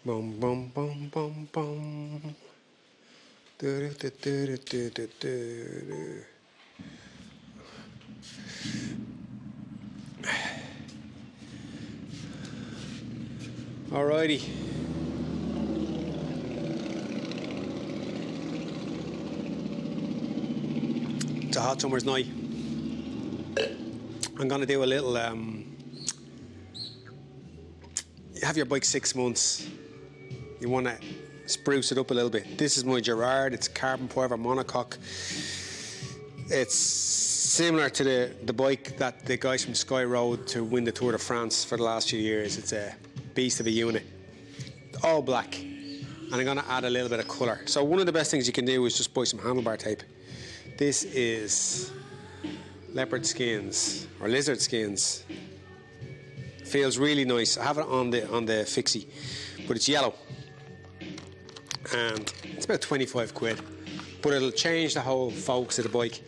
Boom, boom, boom, boom, boom. Do, do, do, do, do, do, do. Alrighty. It's a hot summer's night. I'm going to do a little, you have your bike 6 months. You want to spruce it up a little bit. This is my Gerard. It's carbon fibre monocoque. It's similar to the bike that the guys from Sky rode to win the Tour de France for the last few years. It's a beast of a unit. All black. And I'm going to add a little bit of colour. So one of the best things you can do is just buy some handlebar tape. This is leopard skins or lizard skins. Feels really nice. I have it on the fixie, but it's yellow. And it's about 25 quid. But it'll change the whole focus of the bike.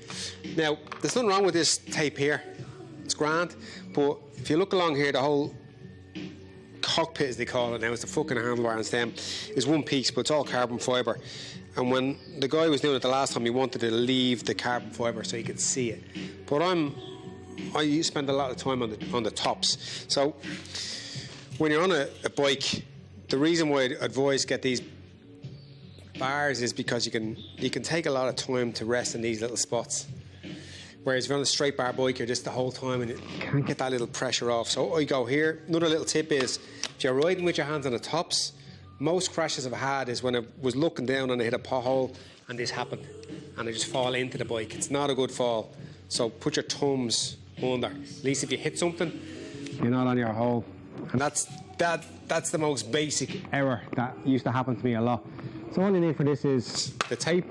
Now, there's nothing wrong with this tape here. It's grand. But if you look along here, the whole cockpit, as they call it now, it's the fucking handlebar and stem, is one piece, but it's all carbon fibre. And when the guy was doing it the last time, he wanted to leave the carbon fibre so you could see it. But I spend a lot of time on the tops. So when you're on a bike, the reason why I advise get these bars is because you can take a lot of time to rest in these little spots. Whereas if you're on a straight bar bike, you're just the whole time and you can't get that little pressure off. So I go here. Another little tip is, if you're riding with your hands on the tops, most crashes I've had is when I was looking down and I hit a pothole and this happened and I just fall into the bike. It's not a good fall. So put your thumbs under. At least if you hit something, you're not on your hole. And that's the most basic error that used to happen to me a lot. So all you need for this is the tape,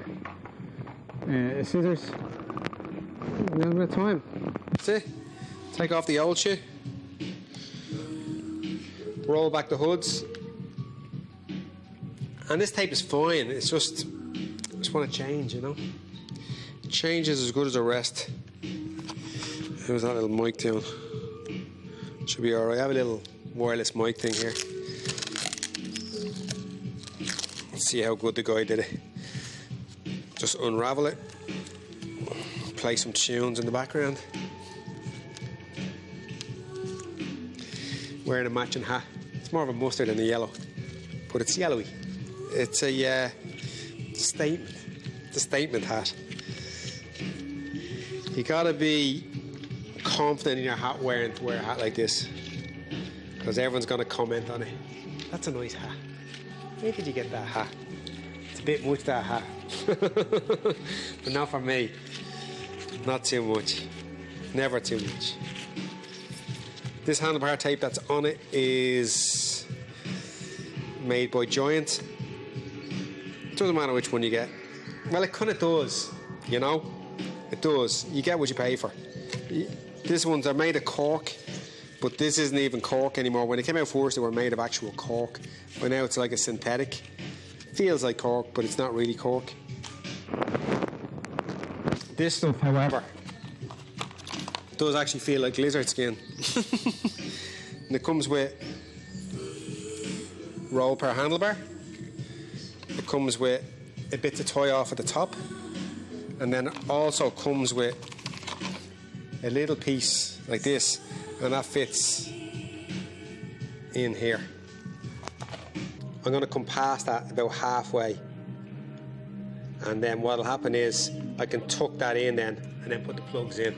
scissors, a little bit of time. That's it. Take off the old shit. Roll back the hoods. And this tape is fine. It's just, I just want to change, you know. Change is as good as a rest. How's that little mic doing? Should be alright. I have a little wireless mic thing here. Let's see how good the guy did it. Just unravel it. Play some tunes in the background. Wearing a matching hat. It's more of a mustard than a yellow, but it's yellowy. It's a statement hat. You gotta be confident in your hat wearing to wear a hat like this, because everyone's gonna comment on it. That's a nice hat. Where did you get that hat? It's a bit much, that hat. But not for me. Not too much. Never too much. This handlebar tape that's on it is made by Giant. It doesn't matter which one you get. Well, it kind of does, you know? It does. You get what you pay for. These ones are made of cork, but this isn't even cork anymore. When they came out first, they were made of actual cork. But now it's like a synthetic. Feels like cork, but it's not really cork. This stuff, however, does actually feel like lizard skin. And it comes with roll per handlebar. It comes with a bit to tie off at the top, and then it also comes with a little piece like this, and that fits in here. I'm going to come past that about halfway, and then what'll happen is I can tuck that in then and then put the plugs in.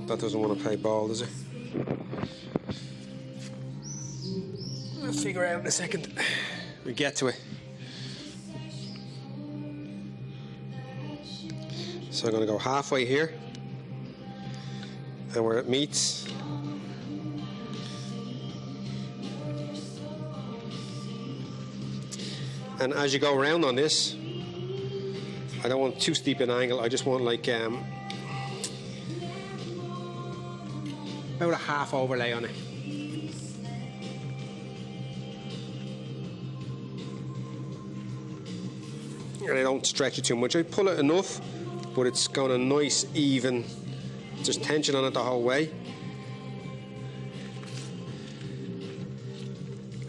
That doesn't want to play ball, does it? I'll figure it out in a second. We get to it. So I'm going to go halfway here, and where it meets, and as you go around on this, I don't want too steep an angle. I just want like about a half overlay on it. And I don't stretch it too much. I pull it enough, but it's got a nice even, there's tension on it the whole way.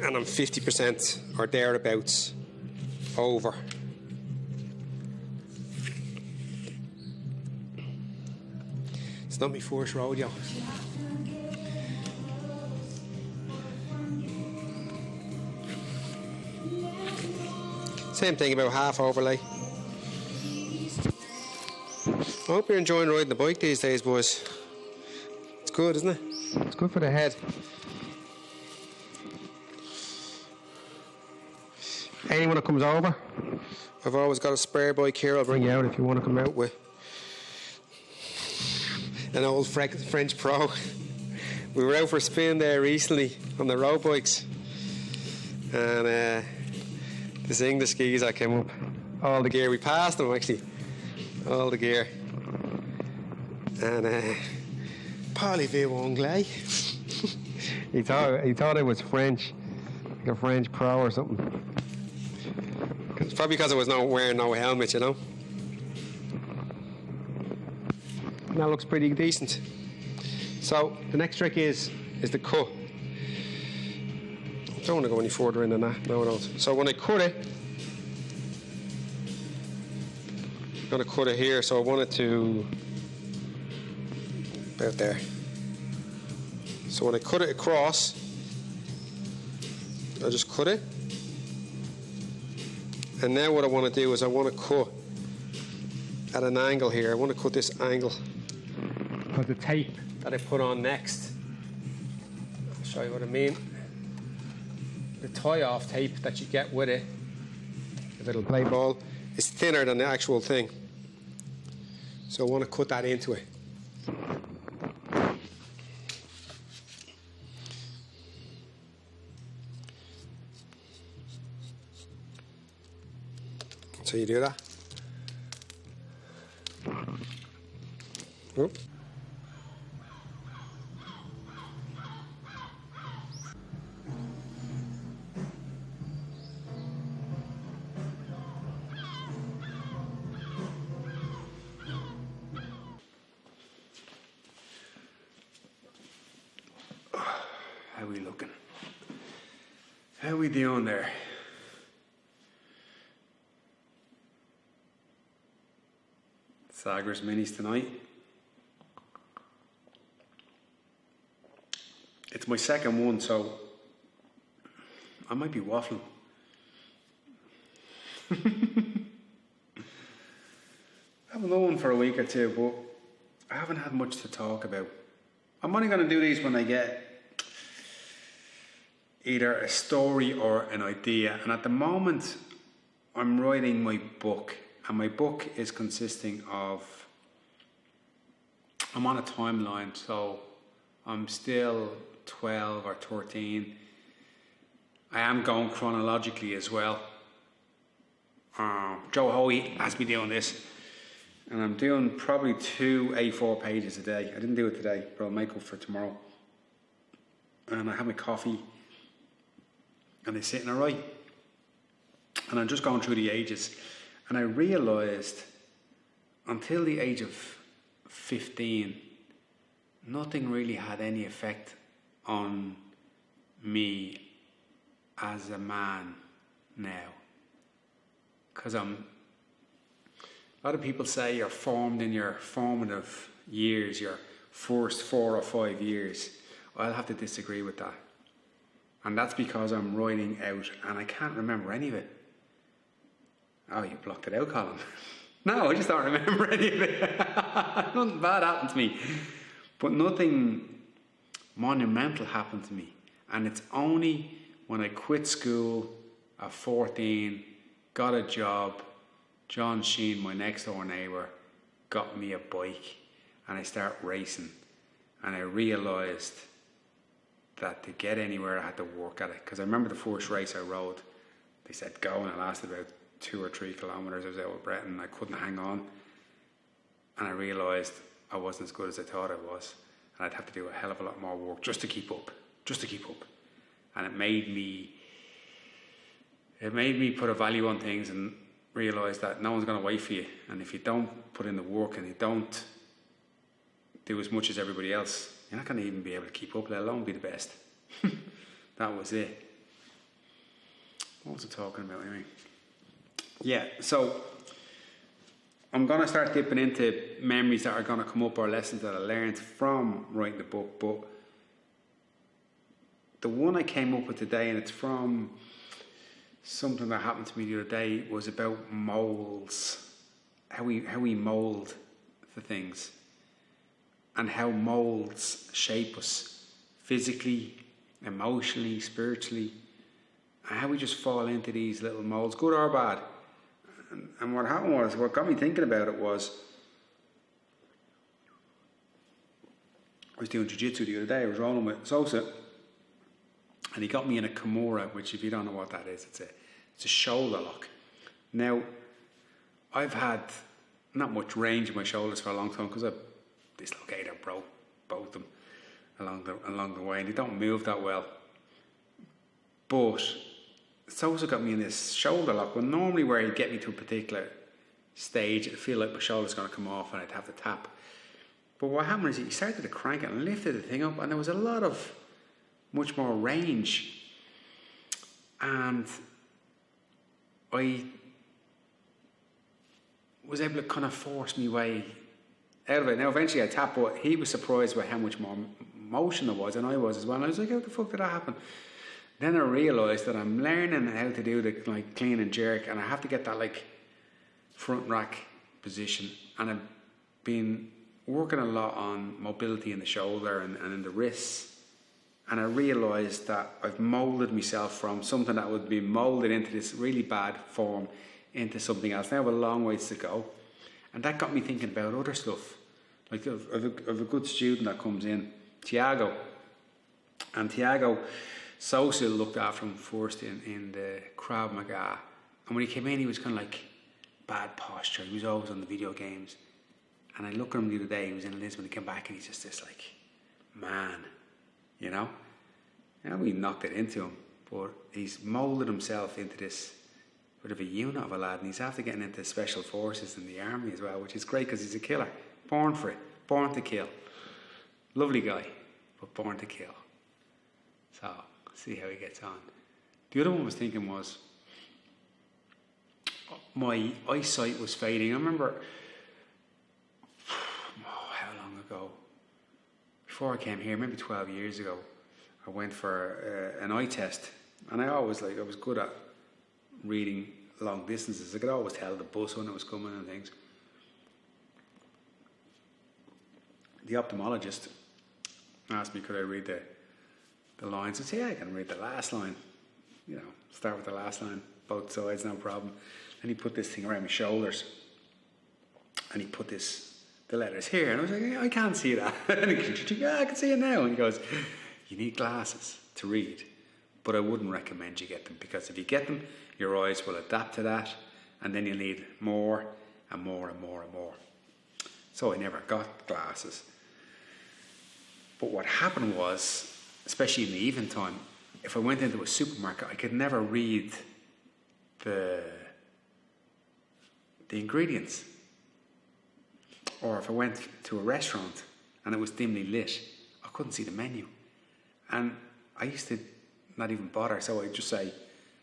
and I'm 50% or thereabouts over. It's not my first rodeo. Same thing about half overlay. I hope you're enjoying riding the bike these days, boys. It's good, isn't it? It's good for the head. Anyone that comes over, I've always got a spare bike here. I'll bring you out if you want to come out with an old French Pro. We were out for a spin there recently on the road bikes, and this English geezer came up. All the gear, we passed them actually. All the gear. And parlez-vous anglais? he thought it was French, like a French Pro or something. It's probably because I was wearing no helmet, you know. And that looks pretty decent. So the next trick is the cut. I don't want to go any further in than that. No, I don't. So when I cut it, I'm going to cut it here. So I want it to about there. So when I cut it across, I just cut it. And now what I want to do is I want to cut at an angle here. I want to cut this angle. Because the tape that I put on next, I'll show you what I mean. The tie-off tape that you get with it, the little play ball, is thinner than the actual thing. So I want to cut that into it. So you do that. Oop. How we looking? How we doing there? Sagres minis tonight. It's my second one, so I might be waffling. I haven't done one for a week or two, but I haven't had much to talk about. I'm only going to do these when I get either a story or an idea, and at the moment I'm writing my book, and my book is consisting of, I'm on a timeline, so I'm still 12 or 13. I am going chronologically as well. Joe Hoey has me doing this, and I'm doing probably 2 A4 pages a day. I didn't do it today, but I'll make up for tomorrow. And I have my coffee, and I sit and I write. And I'm just going through the ages, and I realised until the age of 15, nothing really had any effect on me as a man now. Because a lot of people say you're formed in your formative years, your first 4 or 5 years. I'll have to disagree with that. And that's because I'm writing out and I can't remember any of it. Oh, you blocked it out, Colin. No, I just don't remember any of it. Nothing bad happened to me. But nothing monumental happened to me. And it's only when I quit school at 14, got a job, John Sheen, my next door neighbour, got me a bike, and I start racing. And I realised that to get anywhere I had to work at it. Because I remember the first race I rode, they said go, and it lasted about 2 or 3 kilometres. I was out with Brett and I couldn't hang on. And I realised I wasn't as good as I thought I was. And I'd have to do a hell of a lot more work just to keep up. And it made me put a value on things and realise that no one's going to wait for you. And if you don't put in the work and you don't do as much as everybody else, you're not going to even be able to keep up, let alone be the best. That was it. What was I talking about anyway? Yeah, so I'm going to start dipping into memories that are going to come up or lessons that I learned from writing the book. But the one I came up with today, and it's from something that happened to me the other day, was about molds. How we mold the things. And how molds shape us physically, emotionally, spiritually. And how we just fall into these little molds, good or bad. And what happened was, what got me thinking about it was, I was doing jiu-jitsu the other day. I was rolling with Sosa, and he got me in a Kimura, which, if you don't know what that is, it's a shoulder lock. Now, I've had not much range in my shoulders for a long time because I dislocated or broke both of them along the way, and they don't move that well. But Sosa got me in this shoulder lock. Well, normally where he'd get me to a particular stage, it'd feel like my shoulder's going to come off and I'd have to tap. But what happened is he started to crank it and lifted the thing up, and there was a lot of much more range. And I was able to kind of force my way out of it. Now, eventually I tapped, but he was surprised by how much more motion there was, and I was as well. And I was like, how the fuck did that happen? Then I realised that I'm learning how to do the clean and jerk, and I have to get that front rack position. And I've been working a lot on mobility in the shoulder and in the wrists. And I realised that I've moulded myself from something that would be moulded into this really bad form into something else. Now I have a long ways to go. And that got me thinking about other stuff. Like of a good student that comes in, Tiago. And Tiago, Sosa looked after him first in the Krav Maga. And when he came in, he was kind of like bad posture. He was always on the video games. And I looked at him the other day, he was in Lisbon, he came back and he's just this man, you know? And we knocked it into him, but he's moulded himself into this bit of a unit of a lad, and he's after getting into special forces in the army as well, which is great because he's a killer. Born for it, born to kill. Lovely guy, but born to kill. So, see how he gets on. The other one I was thinking was, my eyesight was fading. I remember, how long ago? Before I came here, maybe 12 years ago, I went for an eye test. And I was good at reading long distances. I could always tell the bus when it was coming and things. The ophthalmologist asked me, could I read the lines? I said, yeah, I can read the last line. You know, start with the last line, both sides, no problem. And he put this thing around my shoulders. And he put the letters here. And I was like, I can't see that. And he goes, yeah, I can see it now. And he goes, you need glasses to read. But I wouldn't recommend you get them, because if you get them, your eyes will adapt to that, and then you'll need more and more and more and more. So I never got glasses. But what happened was, especially in the evening time, if I went into a supermarket, I could never read the ingredients. Or if I went to a restaurant and it was dimly lit, I couldn't see the menu. And I used to not even bother, so I'd just say,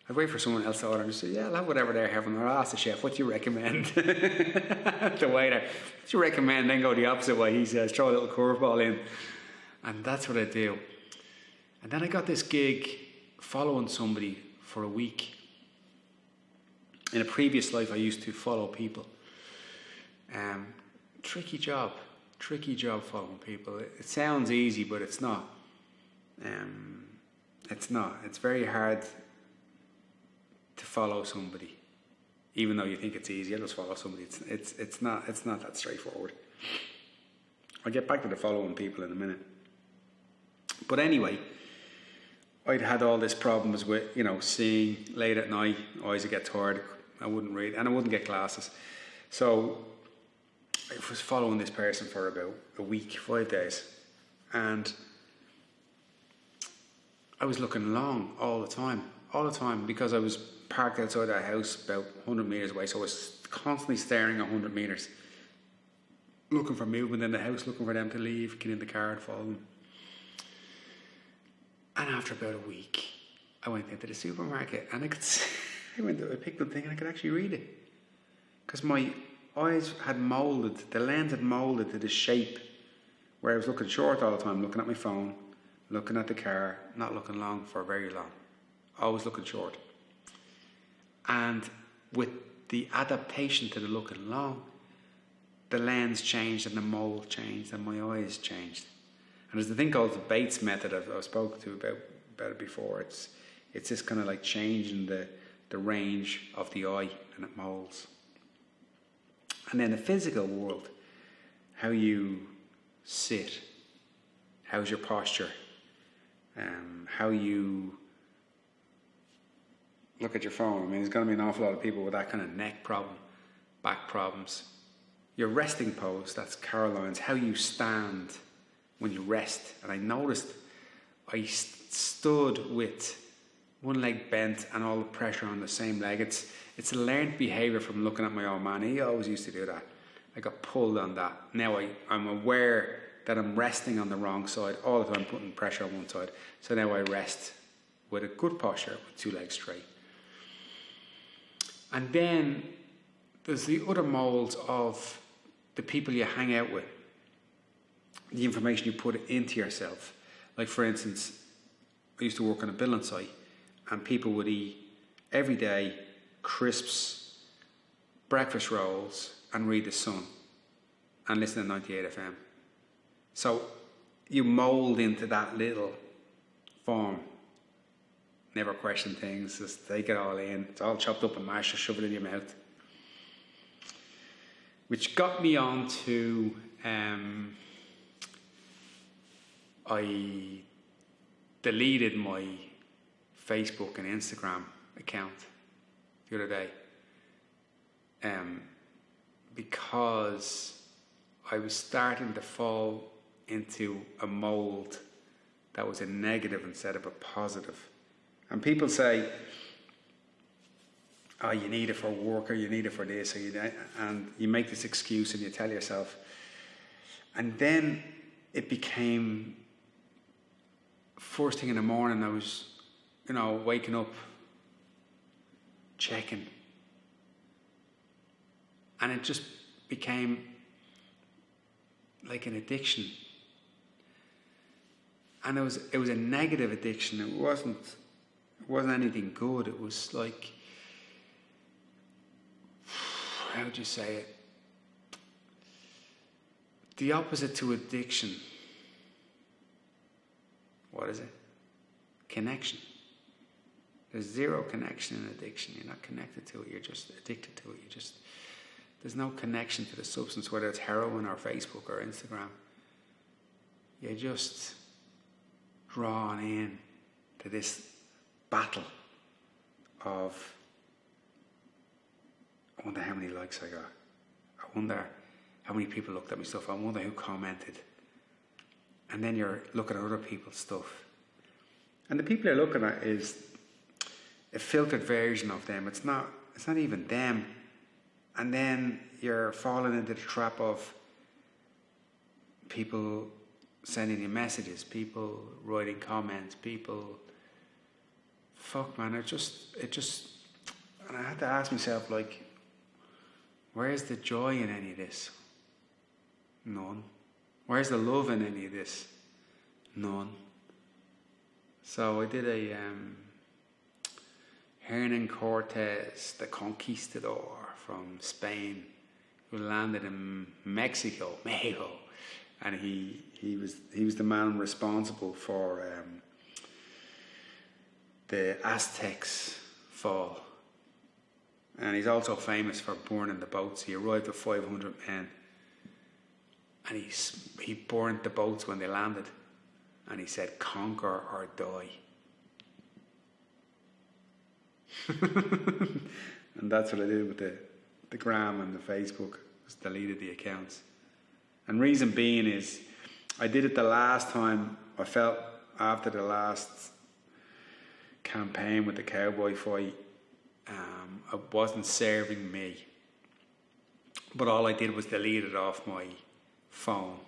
I'd wait for someone else to order and just say, yeah, I'll have whatever they're having. Or I'll ask the chef, what do you recommend? The waiter, what do you recommend? Then go the opposite way, he says, throw a little curveball in. And that's what I do. And then I got this gig following somebody for a week. In a previous life, I used to follow people. Tricky job following people. It sounds easy, but it's not. It's not. It's very hard to follow somebody, even though you think it's easy. I'll just follow somebody. It's not that straightforward. I'll get back to the following people in a minute. But anyway, I'd had all these problems with, seeing late at night, eyes would get tired, I wouldn't read, and I wouldn't get glasses. So I was following this person for about a week, 5 days, and I was looking long all the time, because I was parked outside our house about 100 metres away, so I was constantly staring 100 metres, looking for movement in the house, looking for them to leave, get in the car and follow them. And after about a week, I went into the supermarket and I picked up the thing and I could actually read it. Because my eyes had moulded, the lens had moulded to the shape where I was looking short all the time, looking at my phone, looking at the car, not looking long for very long. Always looking short. And with the adaptation to the looking long, the lens changed and the mold changed and my eyes changed. And there's a thing called the Bates method I've spoken to about it before. It's this kind of like changing the range of the eye and it molds. And then the physical world, how you sit, how's your posture, how you look at your phone. I mean, there's going to be an awful lot of people with that kind of neck problem, back problems. Your resting pose, that's Caroline's, how you stand when you rest. And I noticed I stood with one leg bent and all the pressure on the same leg. It's a learned behaviour from looking at my old man. He always used to do that. I got pulled on that. Now I'm aware that I'm resting on the wrong side all the time, putting pressure on one side. So now I rest with a good posture with two legs straight. And then there's the other molds of the people you hang out with, the information you put into yourself. Like, for instance, I used to work on a building site and people would eat every day crisps, breakfast rolls and read The Sun and listen to 98 FM. So you mould into that little form. Never question things, just take it all in. It's all chopped up and mashed, just shove it in your mouth. Which got me on to, I deleted my Facebook and Instagram account the other day because I was starting to fall into a mold that was a negative instead of a positive. And people say, oh, you need it for work or you need it for this, and you make this excuse and you tell yourself. And then it became, first thing in the morning, I was, waking up, checking. And it just became like an addiction. And it was a negative addiction. It wasn't anything good. It was like, how would you say it? The opposite to addiction. What is it? Connection. There's zero connection in addiction. You're not connected to it. You're just addicted to it. There's no connection to the substance, whether it's heroin or Facebook or Instagram. You're just drawn in to this battle of, I wonder how many likes I got. I wonder how many people looked at my stuff. I wonder who commented. And then you're looking at other people's stuff. And the people you're looking at is a filtered version of them. It's not even them. And then you're falling into the trap of people sending you messages, people writing comments, people, fuck man, it just, and I had to ask myself, like, where's the joy in any of this? None. Where's the love in any of this? None. So I did a Hernan Cortes, the conquistador from Spain, who landed in Mexico, and he was the man responsible for the Aztecs' fall. And he's also famous for burning the boats. He arrived with 500 men, and he burnt the boats when they landed, and he said, "Conquer or die." And that's what I did with the gram and the Facebook, just deleted the accounts. And reason being is, I did it the last time. I felt after the last campaign with the cowboy fight, it wasn't serving me. But all I did was delete it off my phone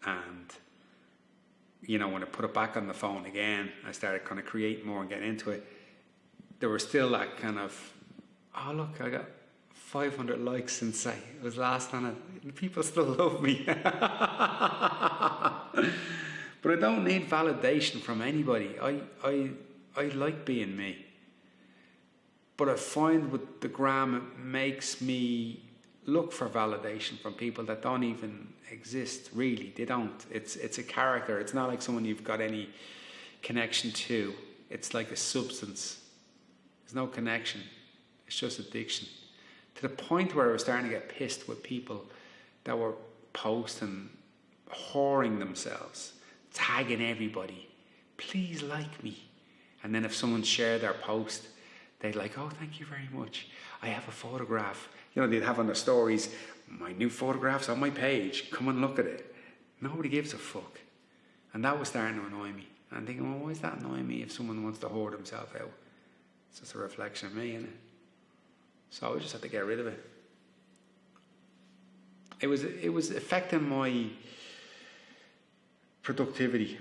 and you know, when I put it back on the phone again, I started kind of creating more and getting into it. There was still that kind of, oh look, I got 500 likes since I was last on it. People still love me. But I don't need validation from anybody. I like being me. But I find with the gram, it makes me look for validation from people that don't even exist, really. They don't. It's a character. It's not like someone you've got any connection to. It's like a substance. There's no connection. It's just addiction. To the point where I was starting to get pissed with people that were posting, whoring themselves, tagging everybody. Please like me. And then if someone shared their post, they'd like, oh, thank you very much. I have a photograph. You know, they'd have on their stories, my new photograph's on my page. Come and look at it. Nobody gives a fuck. And that was starting to annoy me. And I'm thinking, well, why is that annoying me if someone wants to whore himself out? It's just a reflection of me, isn't it? So I just had to get rid of it. It was affecting my productivity.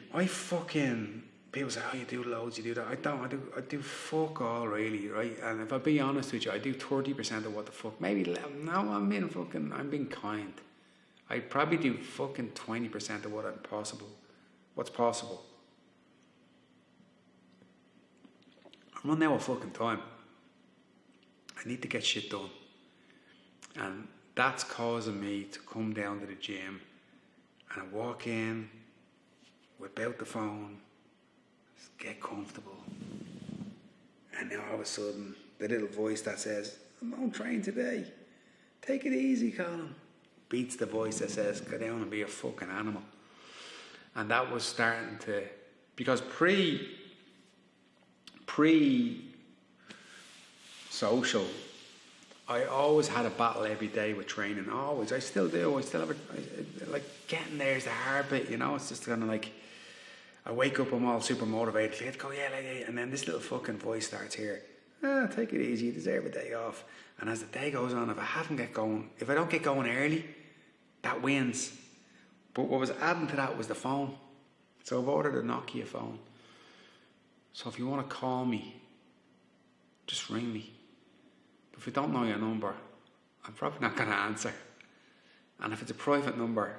People say, oh, you do loads, you do that. I don't. I do fuck all, really, right? And if I be honest with you, I do 30% of what the fuck. Maybe, no, I'm being kind. I probably do fucking 20% of what's possible. I'm running out of fucking time. I need to get shit done. And that's causing me to come down to the gym and I walk in, whip out the phone, get comfortable. And now all of a sudden, the little voice that says, don't train today. Take it easy, Colin. Beats the voice that says, go down and be a fucking animal. And that was starting to, because pre-social, I always had a battle every day with training. Always. I still do. I still have like getting there is the hard bit, you know. It's just kind of like, I wake up, I'm all super motivated. Let's go, yeah. And then this little fucking voice starts here. Take it easy. You deserve a day off. And as the day goes on, if I don't get going early, that wins. But what was adding to that was the phone. So I've ordered a Nokia phone. So if you want to call me, just ring me. But if you don't know your number, I'm probably not going to answer. And if it's a private number,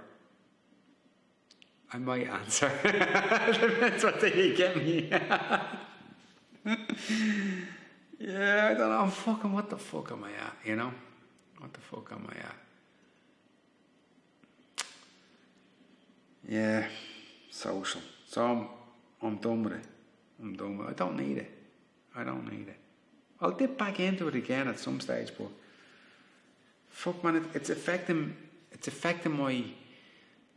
I might answer. Depends what day you get me. Yeah, I don't know. I'm fucking, what the fuck am I at, you know? What the fuck am I at? Yeah, social. So I'm done with it. I don't need it. I'll dip back into it again at some stage, but fuck man, it's affecting my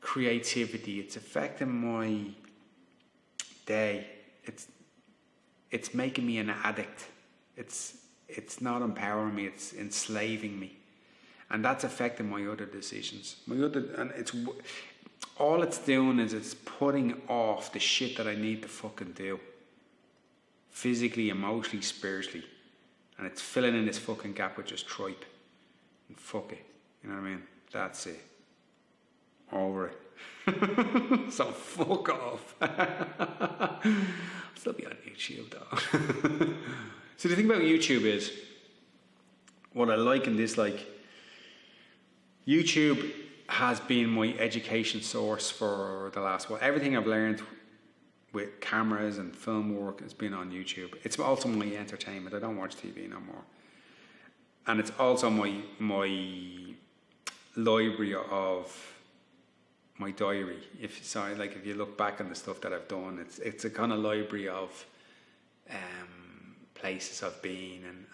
creativity. It's affecting my day. It's making me an addict. It's not empowering me. It's enslaving me, and that's affecting my other decisions. All it's doing is it's putting off the shit that I need to fucking do. Physically, emotionally, spiritually. And it's filling in this fucking gap with just tripe. And fuck it. You know what I mean? That's it. Over it. So fuck off. I'll still be on YouTube though. So the thing about YouTube is, what I like in this, like, YouTube has been my education source for the last, everything I've learned with cameras and film work has been on YouTube. It's also my entertainment. I don't watch TV no more. And it's also my library of my diary. If you look back on the stuff that I've done, it's a kind of library of places I've been and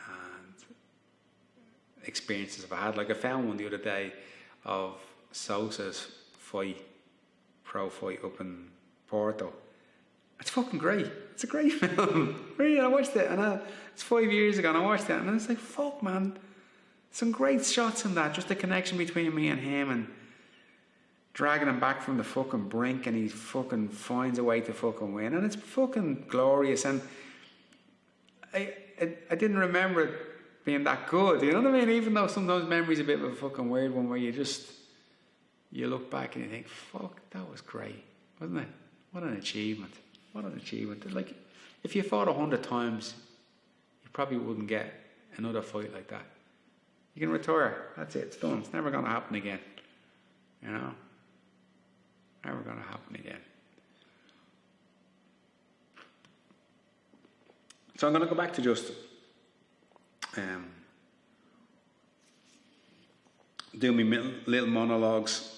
experiences I've had. Like I found one the other day of Sosa's pro fight up in Porto. It's fucking great. It's a great film. Really, I watched it, and it's 5 years ago, and I watched it, and I was like, fuck, man. Some great shots in that. Just the connection between me and him, and dragging him back from the fucking brink, and he fucking finds a way to fucking win, and it's fucking glorious. And I didn't remember it being that good. You know what I mean? Even though sometimes memory's a bit of a fucking weird one, where you look back and you think, fuck, that was great, wasn't it? What an achievement. What an achievement. Like, if you fought 100 times, you probably wouldn't get another fight like that. You can retire. That's it. It's done. It's never going to happen again. You know? Never going to happen again. So I'm going to go back to just do my little monologues.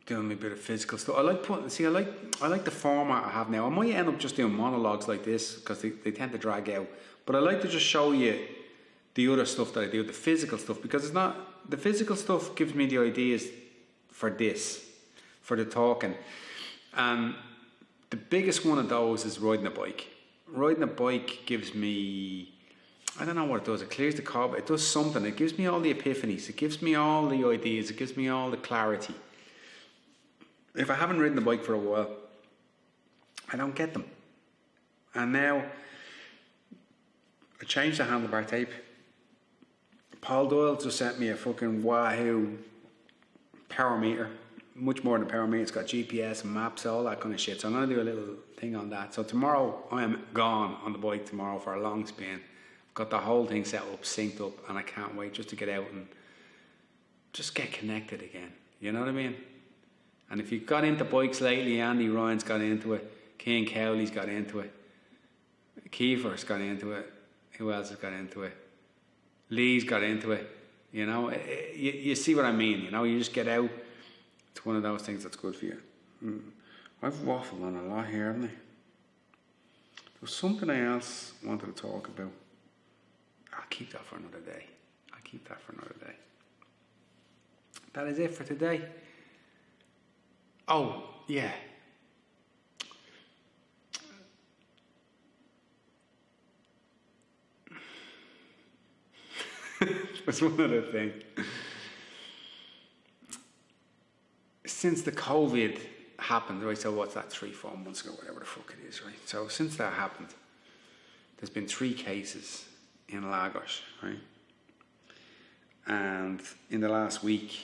Doing a bit of physical stuff. I like the format I have now. I might end up just doing monologues like this because they tend to drag out. But I like to just show you the other stuff that I do, the physical stuff, because it's not the physical stuff gives me the ideas for this, for the talking. And the biggest one of those is riding a bike. Riding a bike gives me, I don't know what it does. It clears the cobweb. It does something. It gives me all the epiphanies. It gives me all the ideas. It gives me all the clarity. If I haven't ridden the bike for a while, I don't get them. And now, I changed the handlebar tape. Paul Doyle just sent me a fucking Wahoo power meter. Much more than a power meter. It's got GPS and maps, all that kind of shit. So I'm going to do a little thing on that. So tomorrow, I am gone on the bike tomorrow for a long spin. I've got the whole thing set up, synced up, and I can't wait just to get out and just get connected again. You know what I mean? And if you've got into bikes lately, Andy Ryan's got into it, Cian Cowley's got into it, Kiefer's got into it, who else has got into it? Lee's got into it. You know, you see what I mean, you know, you just get out. It's one of those things that's good for you. I've waffled on a lot here, haven't I? There was something else I wanted to talk about. I'll keep that for another day. That is it for today. Oh, yeah. That's one other thing. Since the COVID happened, right, so what's that, 3-4 months ago, whatever the fuck it is, right? So since that happened, there's been 3 cases in Lagos, right? And in the last week,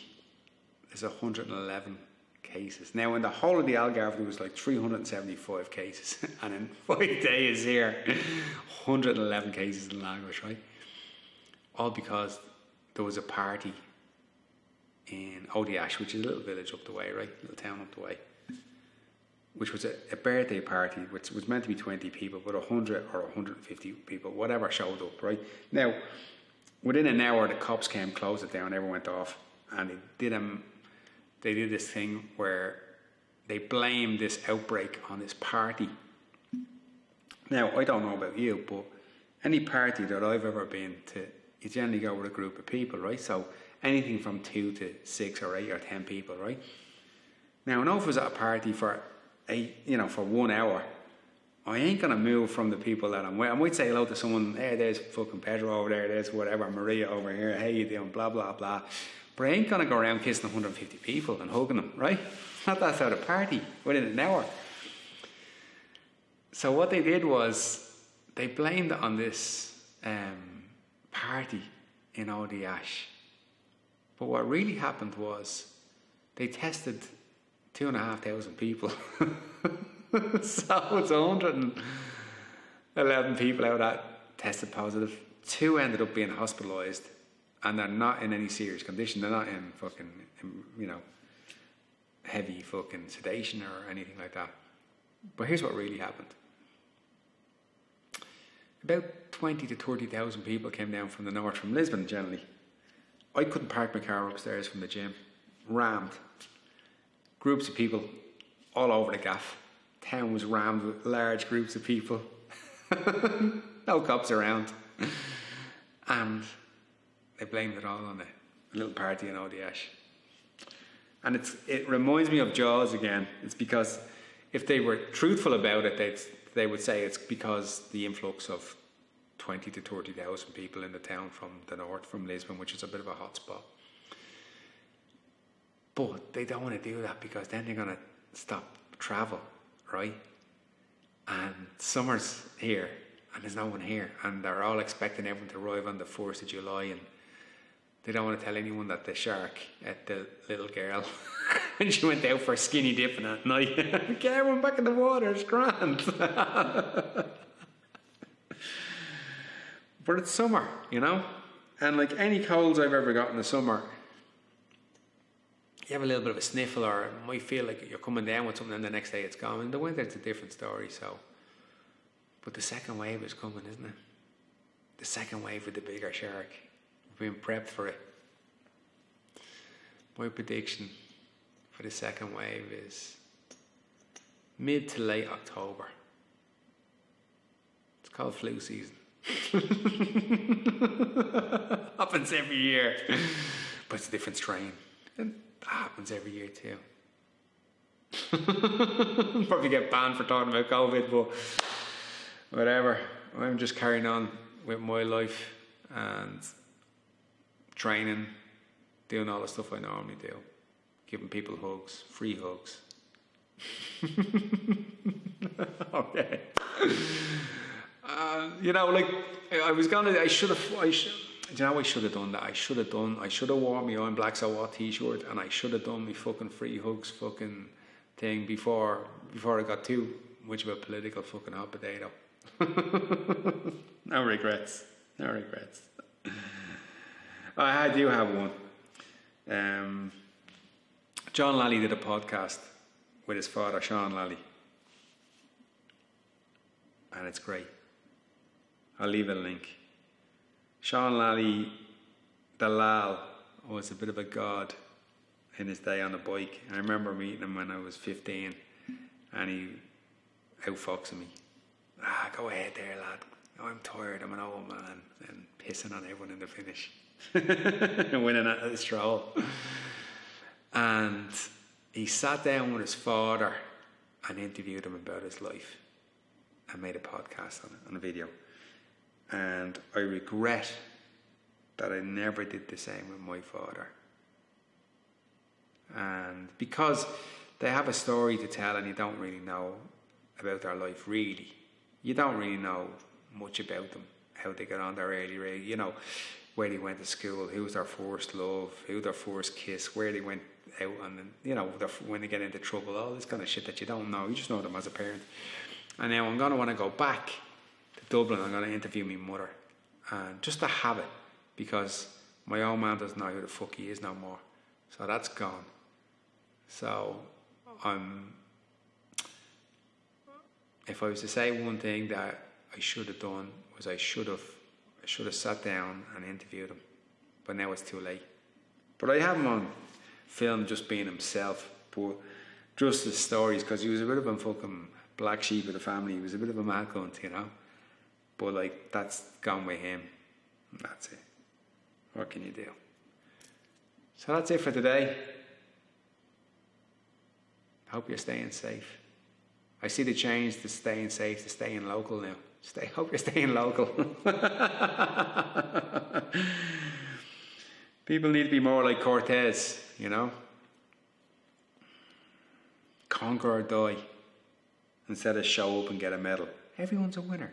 there's 111 cases. Now, in the whole of the Algarve, there was like 375 cases. And in 5 days here, 111 cases in Lagos, right? All because there was a party in Odiash, which is a little village up the way, right? Little town up the way. Which was a birthday party, which was meant to be 20 people, but 100 or 150 people, whatever, showed up, right? Now, within an hour, the cops came, closed it down, everyone went off, and they did this thing where they blamed this outbreak on this party. Now, I don't know about you, but any party that I've ever been to, you generally go with a group of people, right? So anything from 2 to 6 or 8 or 10 people, right? Now, I know if I was at a party for 1 hour, I ain't gonna move from the people that I'm with. I might say hello to someone, hey, there's fucking Pedro over there, there's whatever, Maria over here, hey, you doing, blah, blah, blah. But I ain't gonna go around kissing 150 people and hugging them, right? Not that sort of party within an hour. So what they did was, they blamed it on this party in Odiash. But what really happened was, they tested 2,500 people. So it's 111 people out that tested positive. 2 ended up being hospitalised, and they're not in any serious condition. They're not in fucking, heavy fucking sedation or anything like that. But here's what really happened. About 20 to 30,000 people came down from the north, from Lisbon generally. I couldn't park my car upstairs from the gym. Rammed. Groups of people all over the gaff. Town was rammed with large groups of people. No cops around. And they blamed it all on a little party in Odiash. And it reminds me of Jaws again. It's because if they were truthful about it, they would say it's because the influx of 20 to 30,000 people in the town from the north, from Lisbon, which is a bit of a hot spot. But they don't want to do that because then they're going to stop travel, right? And summer's here and there's no one here, and they're all expecting everyone to arrive on the 1st of July, and they don't want to tell anyone that the shark ate the little girl. And she went out for a skinny dipping at night. Get everyone back in the water, it's grand. But it's summer, you know? And like any colds I've ever got in the summer, you have a little bit of a sniffle, or it might feel like you're coming down with something and the next day it's gone. In the winter it's a different story, so. But the second wave is coming, isn't it? The second wave with the bigger shark. We've been prepped for it. My prediction for the second wave is mid to late October. It's called flu season. Happens every year. But it's a different strain. And that happens every year too. Probably get banned for talking about COVID, but whatever. I'm just carrying on with my life and training, doing all the stuff I normally do, giving people hugs, free hugs. Okay. You know, like I should have done that. I should have worn my own Black So What t-shirt, and I should have done my fucking free hugs fucking thing before I got too much of a political fucking hot potato. No regrets. I do have one. John Lally did a podcast with his father, Sean Lally. And it's great. I'll leave a link. Sean Lally, the Lal, was a bit of a god in his day on the bike. I remember meeting him when I was 15, and he outfoxing me. Go ahead there, lad. I'm tired, I'm an old man. And pissing on everyone in the finish. And winning at the stroll. And he sat down with his father and interviewed him about his life. And made a podcast on a video. And I regret that I never did the same with my father. And because they have a story to tell and you don't really know about their life, really. You don't really know much about them, how they got on their early, you know, where they went to school, who was their first love, who their first kiss, where they went out on, you know, when they get into trouble, all this kind of shit that you don't know. You just know them as a parent. And now I'm going to want to go back to Dublin. I'm going to interview my mother. And just to have it, because my old man doesn't know who the fuck he is no more. So that's gone. So if I was to say one thing that I should have done, was I should have sat down and interviewed him. But now it's too late. But I have him on film just being himself. But just his stories, because he was a bit of a fucking black sheep of the family. He was a bit of a mad cunt, you know. But like, that's gone with him. That's it. What can you do? So that's it for today. Hope you're staying safe. I see the change to staying safe to staying local now. Hope you're staying local. People need to be more like Cortez, you know. Conquer or die. Instead of show up and get a medal. Everyone's a winner.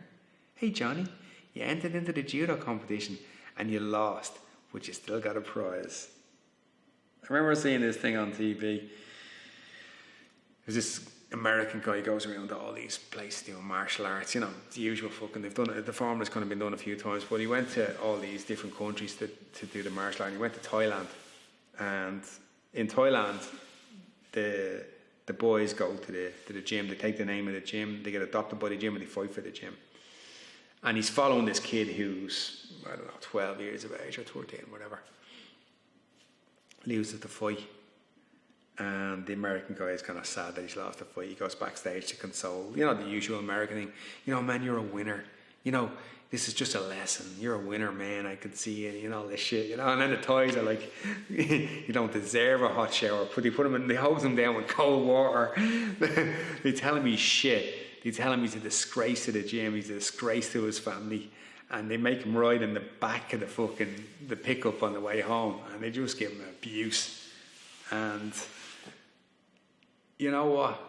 Hey Johnny, you entered into the judo competition and you lost, but you still got a prize. I remember seeing this thing on TV. There's this American guy who goes around to all these places doing martial arts, you know, the usual fucking, they've done it, the formula's kind of been done a few times, but he went to all these different countries to do the martial art. He went to Thailand, and in Thailand, the boys go to the gym, they take the name of the gym, they get adopted by the gym and they fight for the gym. And he's following this kid who's, I don't know, 12 years of age or 13, whatever. Loses the fight. And the American guy is kind of sad that he's lost the fight. He goes backstage to console. You know, the usual American thing. You know, man, you're a winner. You know, this is just a lesson. You're a winner, man. I can see it. You know, this shit. You know, and then the Thais are like, you don't deserve a hot shower. They hose him down with cold water. They tell him he's shit. They tell him he's a disgrace to the gym. He's a disgrace to his family. And they make him ride in the back of the pickup on the way home. And they just give him abuse. And you know what?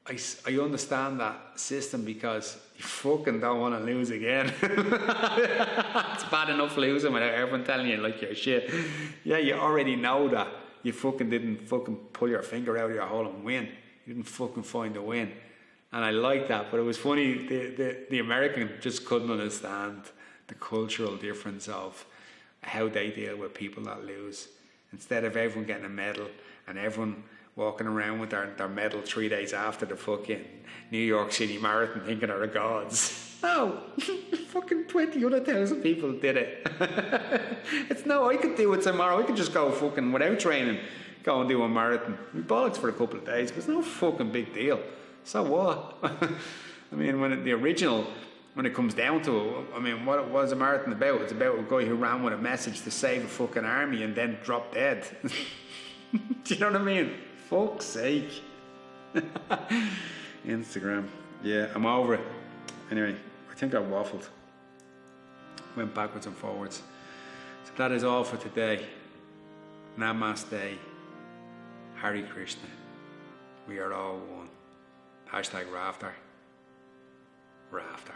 I understand that system because you fucking don't want to lose again. It's bad enough losing without everyone telling you like you're shit. Yeah, you already know that you fucking didn't fucking pull your finger out of your hole and win. You didn't fucking find a win. And I like that, but it was funny, the American just couldn't understand the cultural difference of how they deal with people that lose. Instead of everyone getting a medal and everyone walking around with their medal 3 days after the fucking New York City Marathon thinking they're gods. No, fucking 20,000 people did it. It's no, I could do it tomorrow. I could just go fucking without training, go and do a marathon. We bollocks for a couple of days, but it's no fucking big deal. So what? I mean, when it comes down to it, I mean, what was a marathon about? It's about a guy who ran with a message to save a fucking army and then dropped dead. Do you know what I mean? Fuck's sake. Instagram. Yeah, I'm over it. Anyway, I think I waffled. Went backwards and forwards. So that is all for today. Namaste. Harikrishna. We are all one. #Rafter. Rafter.